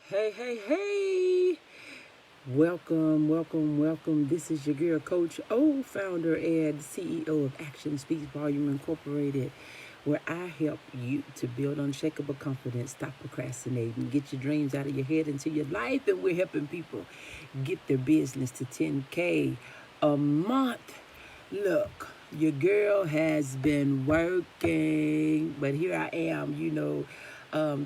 Hey, hey, hey. Welcome. This is your girl, Coach O, founder and CEO of Action Speaks Volume Incorporated, where I help you to build unshakable confidence, stop procrastinating, get your dreams out of your head into your life, and we're helping people get their business to 10K a month. Look, your girl has been working, but here I am,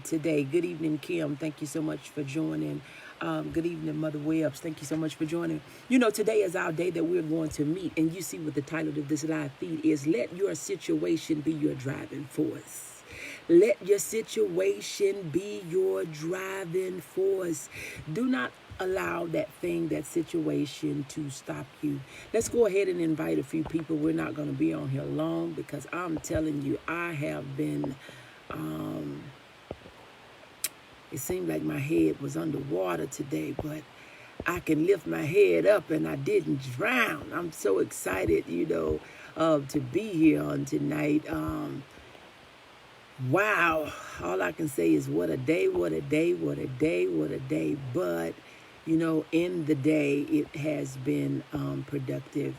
today. Good evening, Kim. Thank you so much for joining. Good evening, Mother Webbs. Thank you so much for joining. Today is our day that we're going to meet, and you see what the title of this live feed is. Let your situation be your driving force. Let your situation be your driving force. Do not allow that situation to stop you. Let's go ahead and invite a few people. We're not going to be on here long because I'm telling you, I have been, it seemed like my head was underwater today, but I can lift my head up and I didn't drown. I'm so excited, to be here on tonight. Wow. All I can say is what a day. But, in the day, it has been productive.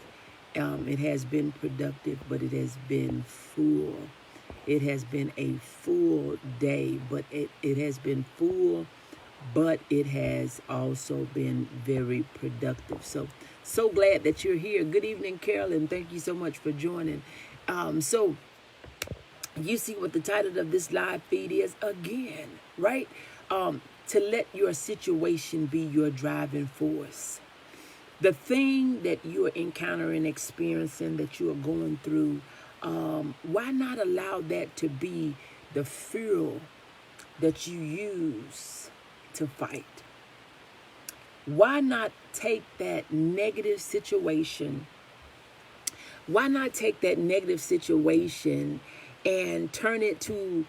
It has been productive, but it has been full. It has been a full day, but it has been full, but it has also been very productive. So glad that you're here. Good evening, Carolyn. Thank you so much for joining. So you see what the title of this live feed is again, right? To let your situation be your driving force. The thing that you are encountering, experiencing, that you are going through, why not allow that to be the fuel that you use to fight? Why not take that negative situation? Why not take that negative situation and turn it to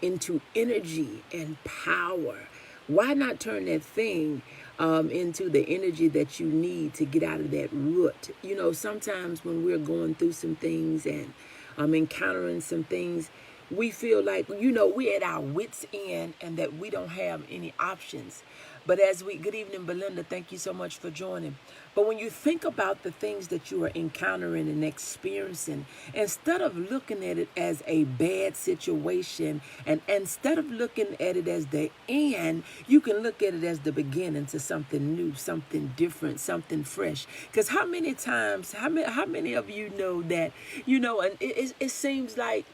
into energy and power? Why not turn that thing into the energy that you need to get out of that rut? Sometimes when we're going through some things and encountering some things, we feel like, we're at our wits' end and that we don't have any options. But good evening, Belinda, thank you so much for joining. But when you think about the things that you are encountering and experiencing, instead of looking at it as a bad situation, and instead of looking at it as the end, you can look at it as the beginning to something new, something different, something fresh. Because how many of you know that, and it seems like,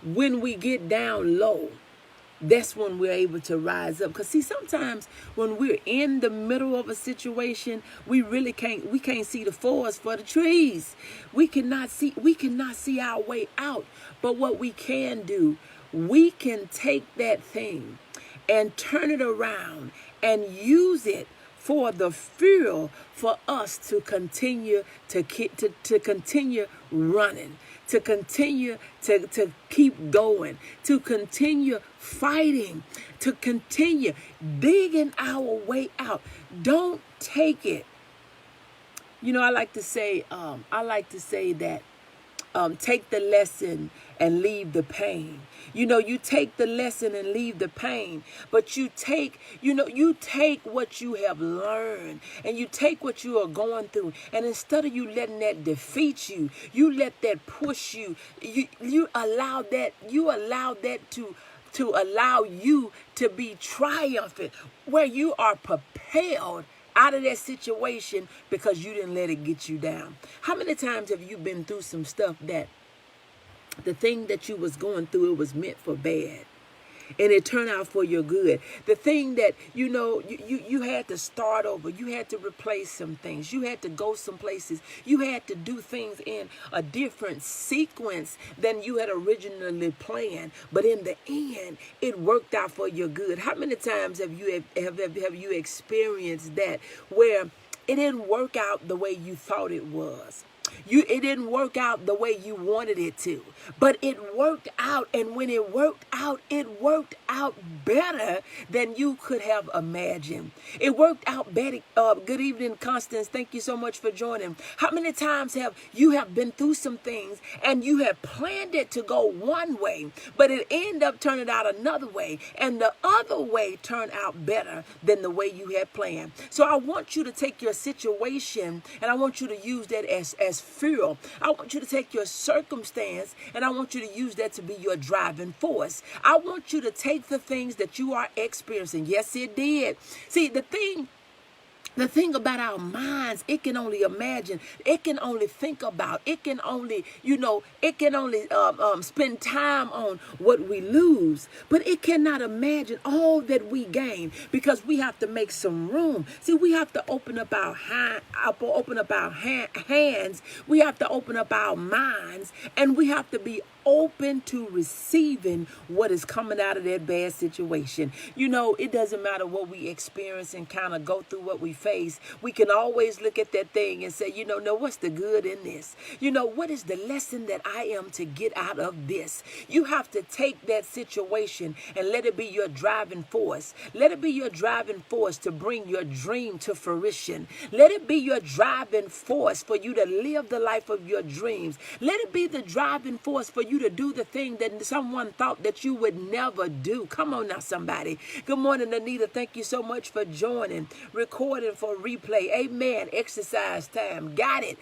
when we get down low, that's when we're able to rise up. Because see, sometimes when we're in the middle of a situation, we can't see the forest for the trees. We cannot see our way out. But what we can do, we can take that thing and turn it around and use it for the fuel for us to continue to continue running, to continue to keep going, to continue fighting, to continue digging our way out. Don't take it. I like to say that take the lesson and leave the pain. You take the lesson and leave the pain, but you take what you have learned and you take what you are going through, and instead of you letting that defeat you, you let that push you. You allow that to allow you to be triumphant, where you are propelled out of that situation because you didn't let it get you down. How many times have you been through some stuff that the thing that you was going through, it was meant for bad, and it turned out for your good? The thing that, you had to start over. You had to replace some things. You had to go some places. You had to do things in a different sequence than you had originally planned. But in the end, it worked out for your good. How many times have you experienced that, where it didn't work out the way you thought it was? It didn't work out the way you wanted it to, but it worked out. And when it worked out better than you could have imagined. It worked out better. Good evening, Constance. Thank you so much for joining. How many times have you been through some things and you have planned it to go one way, but it ended up turning out another way, and the other way turned out better than the way you had planned? So I want you to take your situation and I want you to use that as fuel. I want you to take your circumstance and I want you to use that to be your driving force. I want you to take the things that you are experiencing. Yes, it did. See, the thing about our minds, it can only imagine, it can only think about, it can only, spend time on what we lose, but it cannot imagine all that we gain, because we have to make some room. See, we have to open up our hands, we have to open up our minds, and we have to be open to receiving what is coming out of that bad situation. It doesn't matter what we experience and kind of go through what we face. We can always look at that thing and say, no, what's the good in this? What is the lesson that I am to get out of this? You have to take that situation and let it be your driving force. Let it be your driving force to bring your dream to fruition. Let it be your driving force for you to live the life of your dreams. Let it be the driving force for you to do the thing that someone thought that you would never do. Come on now, somebody. Good morning, Anita. Thank you so much for joining. Recording for replay. Amen. Exercise time. Got it.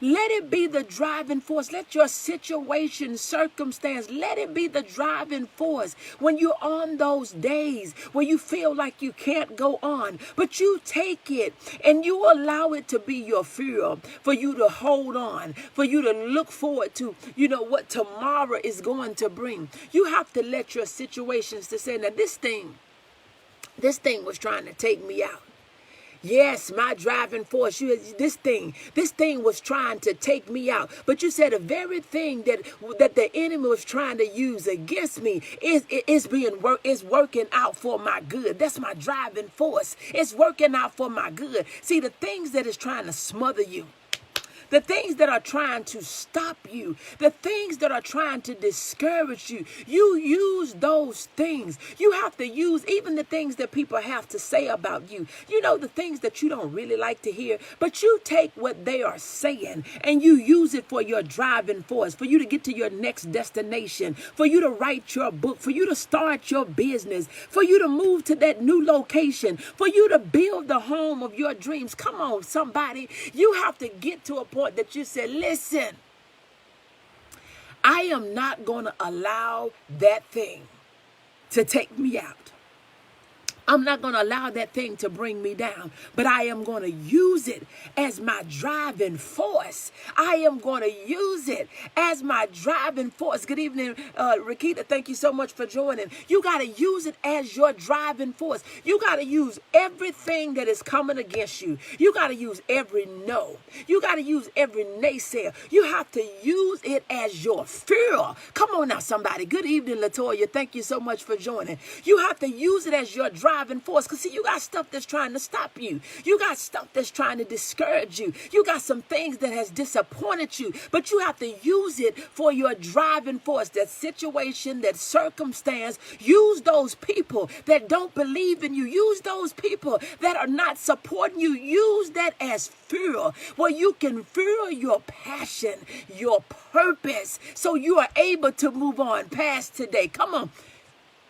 Let it be the driving force. Let your situation, circumstance, let it be the driving force when you're on those days where you feel like you can't go on, but you take it and you allow it to be your fuel for you to hold on, for you to look forward to, what tomorrow is going to bring. You have to let your situations to say, now this thing was trying to take me out. Yes, my driving force. This thing was trying to take me out. But you said the very thing that the enemy was trying to use against me is working out for my good. That's my driving force. It's working out for my good. See, the things that is trying to smother you, the things that are trying to stop you, the things that are trying to discourage you, you use those things. You have to use even the things that people have to say about you. The things that you don't really like to hear, but you take what they are saying and you use it for your driving force, for you to get to your next destination, for you to write your book, for you to start your business, for you to move to that new location, for you to build the home of your dreams. Come on, somebody. You have to get to a point that you said, listen, I am not going to allow that thing to take me out. I'm not going to allow that thing to bring me down, but I am going to use it as my driving force. I am going to use it as my driving force. Good evening, Rakita. Thank you so much for joining. You got to use it as your driving force. You got to use everything that is coming against you. You got to use every no. You got to use every naysayer. You have to use it as your fuel. Come on now, somebody. Good evening, Latoya. Thank you so much for joining. You have to use it as your driving force, because see, you got stuff that's trying to stop you. You got stuff that's trying to discourage you. You got some things that has disappointed you, but you have to use it for your driving force. That situation, that circumstance. Use those people that don't believe in you. Use those people that are not supporting you. Use that as fuel, where you can fuel your passion, your purpose, so you are able to move on past today. Come on.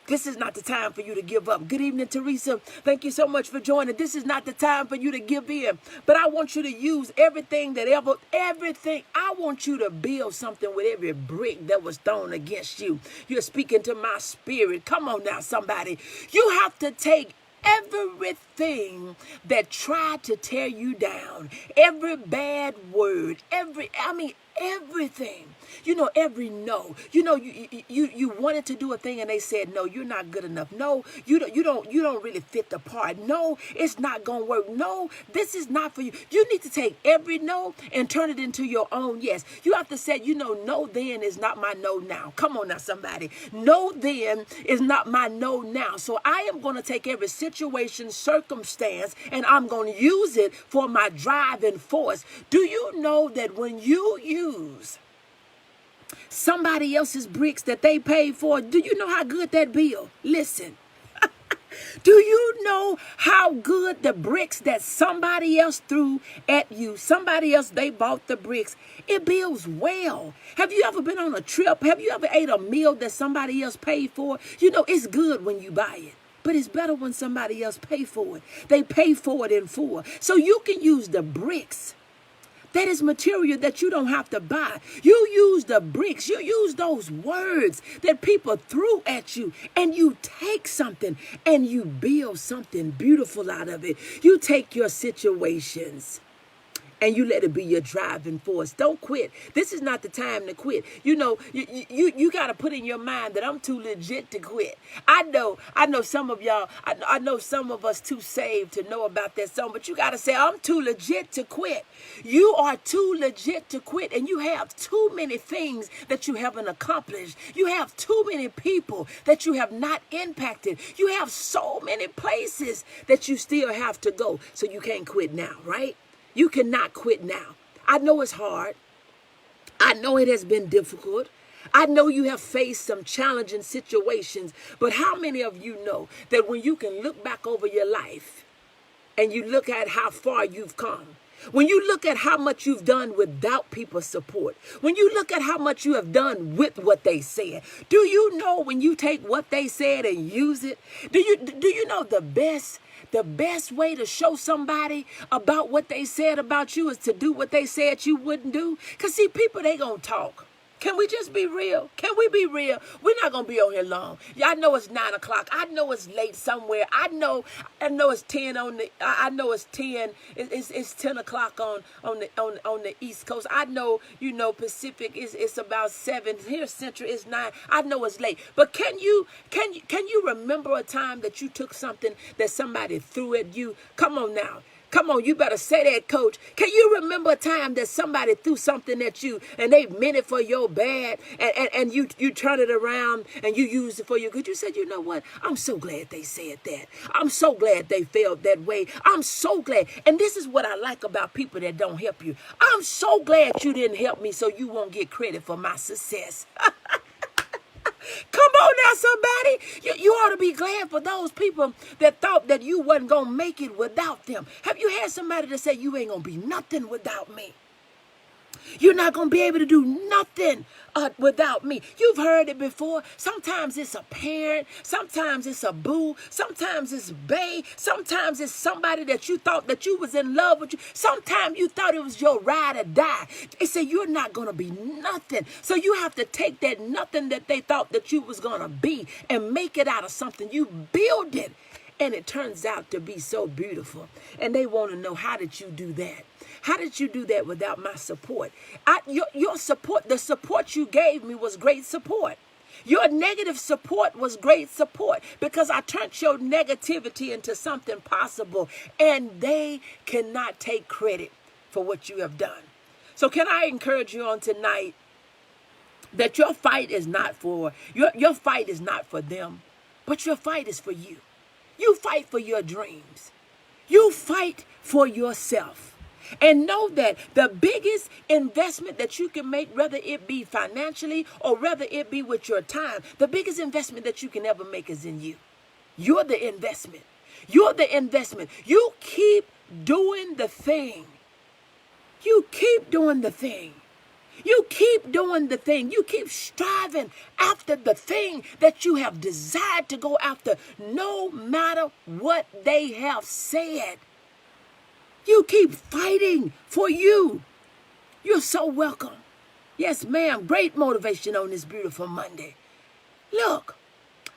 This is not the time for you to give up. Good evening, Teresa. Thank you so much for joining. This is not the time for you to give in. But I want you to use everything. I want you to build something with every brick that was thrown against you. You're speaking to my spirit. Come on now, somebody. You have to take everything that tried to tear you down, every bad word, everything You know, every no. You know, you wanted to do a thing and they said, no, you're not good enough. No, you don't really fit the part. No, it's not gonna work. No, this is not for you. You need to take every no and turn it into your own yes. You have to say, you know, no then is not my no now. Come on now, somebody. No then is not my no now. So I am gonna take every situation, circumstance, and I'm gonna use it for my driving force. Do you know that when you use somebody else's bricks that they paid for, do you know how good that bill? Listen. Do you know how good the bricks that somebody else threw at you, somebody else, they bought the bricks, it builds well. Have you ever been on a trip? Have you ever ate a meal that somebody else paid for? You know, it's good when you buy it, but it's better when somebody else pay for it. They pay for it in full. So you can use the bricks. That is material that you don't have to buy. You use the bricks. You use those words that people threw at you, and you take something and you build something beautiful out of it. You take your situations and you let it be your driving force. Don't quit. This is not the time to quit. You know, you got to put in your mind that I'm too legit to quit. I know some of y'all, I know some of us too saved to know about that song, but you got to say, I'm too legit to quit. You are too legit to quit, and you have too many things that you haven't accomplished. You have too many people that you have not impacted. You have so many places that you still have to go, so you can't quit now, right? You cannot quit now. I know it's hard. I know it has been difficult. I know you have faced some challenging situations, but how many of you know that when you can look back over your life and you look at how far you've come, when you look at how much you've done without people's support, when you look at how much you have done with what they said, do you know when you take what they said and use it? Do you know the best way to show somebody about what they said about you is to do what they said you wouldn't do? Because see, people, they gonna talk. Can we just be real? Can we be real? We're not going to be on here long. Yeah, I know it's 9 o'clock. I know it's late somewhere. I know it's 10 on the, I know it's 10. It's 10 o'clock on the East Coast. I know, you know, Pacific it's about 7. Here Central is 9. I know it's late. But can you remember a time that you took something that somebody threw at you? Come on now. Come on, you better say that, coach. Can you remember a time that somebody threw something at you and they meant it for your bad, and you turn it around and you use it for your good? You said, you know what? I'm so glad they said that. I'm so glad they felt that way. I'm so glad. And this is what I like about people that don't help you. I'm so glad you didn't help me so you won't get credit for my success. Come on now, somebody. You ought to be glad for those people that thought that you wasn't going to make it without them. Have you had somebody that say, you ain't going to be nothing without me? You're not going to be able to do nothing without me. You've heard it before. Sometimes it's a parent. Sometimes it's a boo. Sometimes it's bae. Sometimes it's somebody that you thought that you was in love with. You. Sometimes you thought it was your ride or die. They say you're not going to be nothing. So you have to take that nothing that they thought that you was going to be and make it out of something. You build it. And it turns out to be so beautiful. And they want to know, how did you do that? How did you do that without my support? Your support, the support you gave me was great support. Your negative support was great support because I turned your negativity into something possible, and they cannot take credit for what you have done. So can I encourage you on tonight that your fight is not for, your fight is not for them, but your fight is for you. You fight for your dreams. You fight for yourself. And know that the biggest investment that you can make, whether it be financially or whether it be with your time, the biggest investment that you can ever make is in you. You're the investment. You're the investment. You keep doing the thing. You keep doing the thing. You keep doing the thing. You keep striving after the thing that you have desired to go after, no matter what they have said. You keep fighting for you. You're so welcome. Yes, ma'am. Great motivation on this beautiful Monday. Look,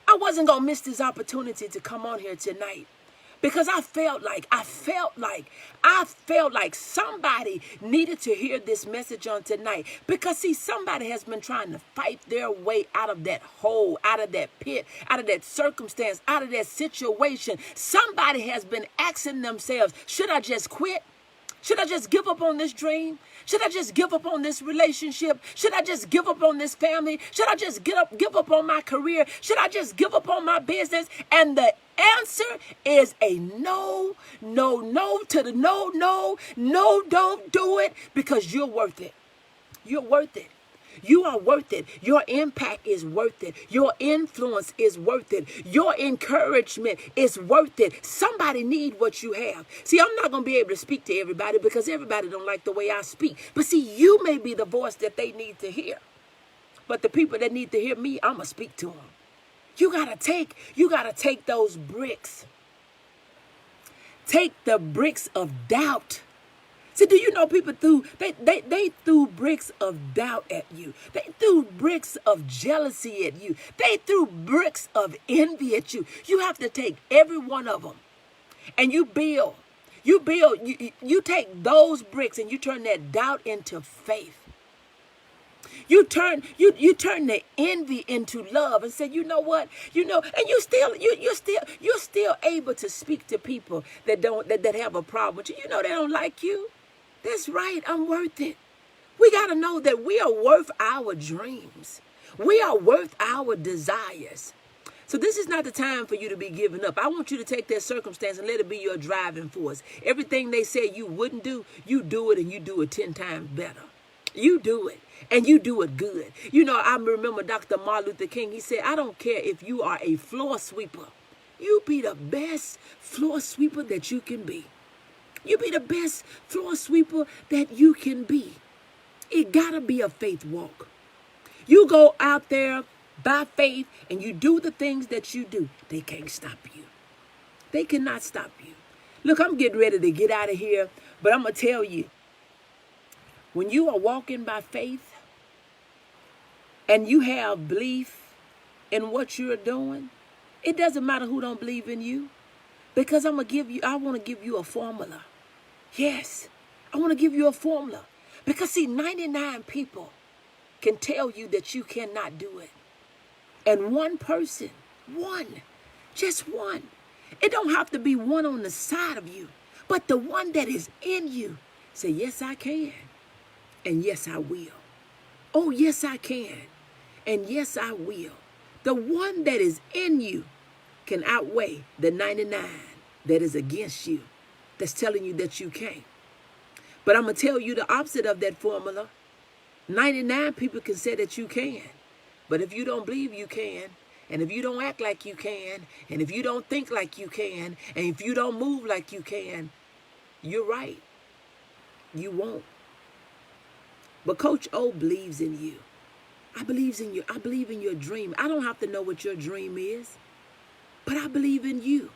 I wasn't going to miss this opportunity to come on here tonight Because I felt like somebody needed to hear this message on tonight. Because see, somebody has been trying to fight their way out of that hole, out of that pit, out of that circumstance, out of that situation. Somebody has been asking themselves, should I just quit? Should I just give up on this dream? Should I just give up on this relationship? Should I just give up on this family? Should I just give up on my career? Should I just give up on my business? And the answer is a no, no, no to the no, no, no, don't do it, because you're worth it. You're worth it. You are worth it. Your impact is worth it. Your influence is worth it. Your encouragement is worth it. Somebody need what you have. See, I'm not going to be able to speak to everybody because everybody don't like the way I speak. But see, you may be the voice that they need to hear. But the people that need to hear me, I'm going to speak to them. You got to take those bricks. Take the bricks of doubt. See, do you know people they threw bricks of doubt at you. They threw bricks of jealousy at you. They threw bricks of envy at you. You have to take every one of them and you build. You take those bricks and you turn that doubt into faith. You turn the envy into love and say, you know what, and you're still able to speak to people that have a problem with you. You know they don't like you. That's right. I'm worth it. We got to know that we are worth our dreams. We are worth our desires. So this is not the time for you to be giving up. I want you to take that circumstance and let it be your driving force. Everything they said you wouldn't do, you do it, and you do it 10 times better. You do it, and you do it good. I remember Dr. Martin Luther King. He said, I don't care if you are a floor sweeper. You be the best floor sweeper that you can be. You be the best floor sweeper that you can be. It got to be a faith walk. You go out there by faith and you do the things that you do. They can't stop you. They cannot stop you. Look, I'm getting ready to get out of here, but I'm going to tell you, when you are walking by faith and you have belief in what you're doing, it doesn't matter who don't believe in you, because I want to give you a formula. Yes, I want to give you a formula. Because see, 99 people can tell you that you cannot do it. And one person, just one. It don't have to be one on the side of you, but the one that is in you. Say, yes, I can. And yes, I will. Oh, yes, I can. And yes, I will. The one that is in you can outweigh the 99 that is against you, that's telling you that you can't. But I'm going to tell you the opposite of that formula. 99 people can say that you can. But if you don't believe you can, and if you don't act like you can, and if you don't think like you can, and if you don't move like you can, you're right. You won't. But Coach O believes in you. I believe in your dream. I don't have to know what your dream is, but I believe in you.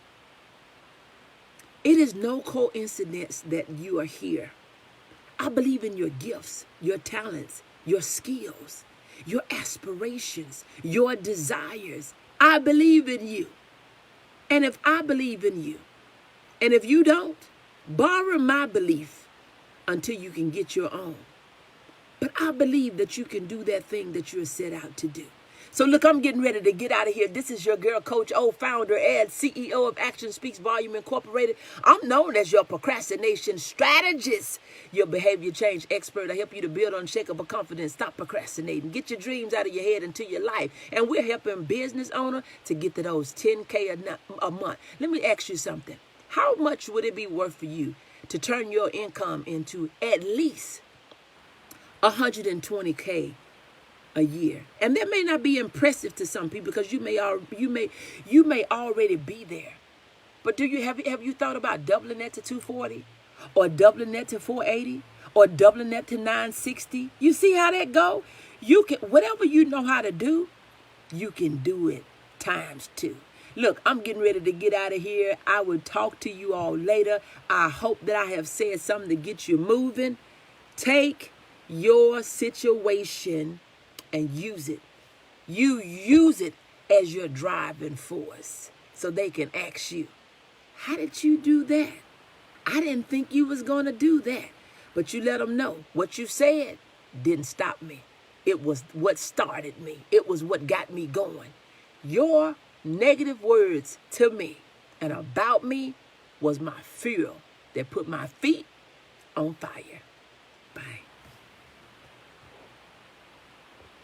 It is no coincidence that you are here. I believe in your gifts, your talents, your skills, your aspirations, your desires. I believe in you. And if I believe in you, and if you don't, borrow my belief until you can get your own. But I believe that you can do that thing that you're set out to do. So look, I'm getting ready to get out of here. This is your girl, Coach O, founder and CEO of Action Speaks Volume Incorporated. I'm known as your procrastination strategist, your behavior change expert. I help you to build unshakable confidence. Stop procrastinating. Get your dreams out of your head into your life. And we're helping business owners to get to those $10K a month. Let me ask you something. How much would it be worth for you to turn your income into at least $120K a year? And that may not be impressive to some people because you may already be there. But have you thought about doubling that to 240, or doubling that to 480, or doubling that to 960? You see how that go? You can, whatever you know how to do, you can do it times 2. Look, I'm getting ready to get out of here. I will talk to you all later. I hope that I have said something to get you moving. Take your situation and use it. You use it as your driving force so they can ask you, How did you do that? I didn't think you was going to do that. But you let them know what you said didn't stop me. It was what started me. It was what got me going. Your negative words to me and about me was my fuel that put my feet on fire. Bye.